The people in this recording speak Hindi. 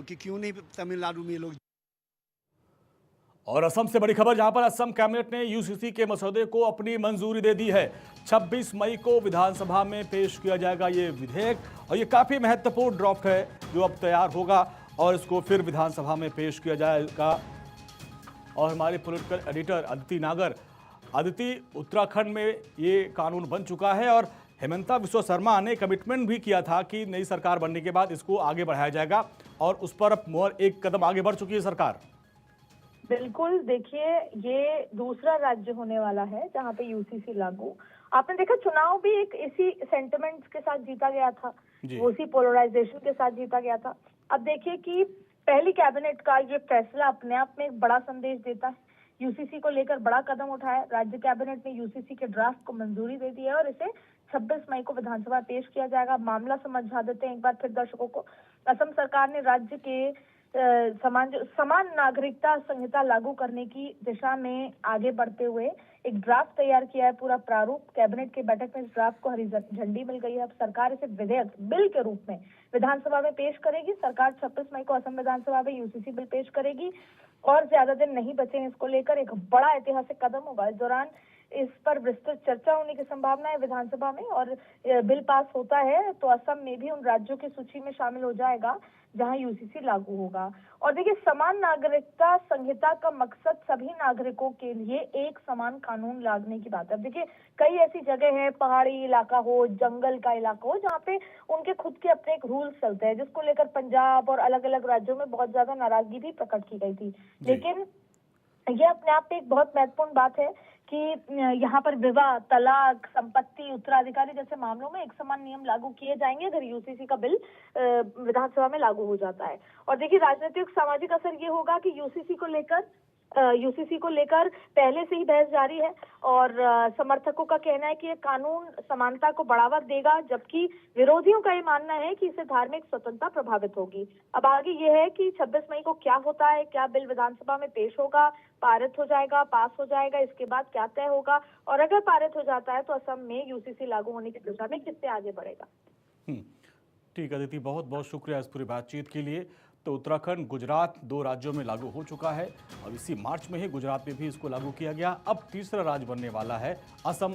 कि क्यों नहीं तमिलनाडु में ये लोग। और असम से बड़ी खबर, जहां पर असम कैबिनेट ने यूसीसी के मसौदे को अपनी मंजूरी दे दी है। 26 मई को विधानसभा में पेश किया जाएगा ये विधेयक, और ये काफी महत्वपूर्ण ड्राफ्ट है जो अब तैयार होगा और इसको फिर विधानसभा में पेश किया जाएगा। और हमारे पॉलिटिकल एडिटर अदिति नागर, अदिति, उत्तराखंड में ये कानून बन चुका है और हेमंता बिस्वा शर्मा ने कमिटमेंट भी किया था कि नई सरकार बनने के बाद इसको आगे बढ़ाया जाएगा, और उस पर अब मोहर एक कदम आगे बढ़ चुकी है सरकार। बिल्कुल, देखिए ये दूसरा राज्य होने वाला है जहाँ पे यूसीसी लागू। आपने देखा चुनाव भी एक इसी सेंटिमेंट्स के साथ जीता गया था, उसी पोलराइजेशन के साथ जीता गया था। अब देखिए कि पहली कैबिनेट का ये फैसला अपने आप में एक बड़ा संदेश देता है। यूसीसी को लेकर बड़ा कदम उठाया, राज्य कैबिनेट ने यूसीसी के ड्राफ्ट को मंजूरी दे दी है और इसे 26 मई को विधानसभा पेश किया जाएगा। मामला समझा देते हैं एक बार फिर दर्शकों को। असम सरकार ने राज्य के समान नागरिकता संहिता लागू करने की दिशा में आगे बढ़ते हुए एक ड्राफ्ट तैयार किया है। पूरा प्रारूप कैबिनेट की बैठक में इस ड्राफ्ट को हरी झंडी मिल गई है। अब सरकार इसे विधेयक बिल के रूप में विधानसभा में पेश करेगी। सरकार 26 मई को असम विधानसभा में यूसीसी बिल पेश करेगी और ज्यादा दिन नहीं बचे हैं इसको लेकर। एक बड़ा ऐतिहासिक कदम होगा। इस दौरान इस पर विस्तृत चर्चा होने की संभावना है विधानसभा में, और बिल पास होता है तो असम में भी उन राज्यों की सूची में शामिल हो जाएगा जहां यूसीसी लागू होगा। और देखिए, समान नागरिकता संहिता का मकसद सभी नागरिकों के लिए एक समान कानून लाने की बात है। अब देखिए, कई ऐसी जगह है, पहाड़ी इलाका हो, जंगल का इलाका हो, जहाँ पे उनके खुद के अपने एक रूल्स चलते हैं, जिसको लेकर पंजाब और अलग अलग राज्यों में बहुत ज्यादा नाराजगी भी प्रकट की गई थी। लेकिन ये अपने आप में एक बहुत महत्वपूर्ण बात है कि यहाँ पर विवाह, तलाक, संपत्ति, उत्तराधिकारी जैसे मामलों में एक समान नियम लागू किए जाएंगे अगर यूसीसी का बिल विधानसभा में लागू हो जाता है। और देखिए, राजनीतिक सामाजिक असर ये होगा कि यूसीसी को लेकर पहले से ही बहस जारी है और समर्थकों का कहना है कि ये कानून समानता को बढ़ावा देगा, जबकि विरोधियों का ये मानना है कि इससे धार्मिक स्वतंत्रता प्रभावित होगी। अब आगे ये है कि 26 मई को क्या होता है, क्या बिल विधानसभा में पेश होगा, पारित हो जाएगा, पास हो जाएगा, इसके बाद क्या तय होगा, और अगर पारित हो जाता है तो असम में यूसीसी लागू होने की दिशा में किससे आगे बढ़ेगा। ठीक है अदिति, बहुत बहुत शुक्रिया इस पूरी बातचीत के लिए। तो उत्तराखंड, गुजरात 2 राज्यों में लागू हो चुका है और इसी मार्च में ही गुजरात में भी इसको लागू किया गया। अब तीसरा राज्य बनने वाला है असम।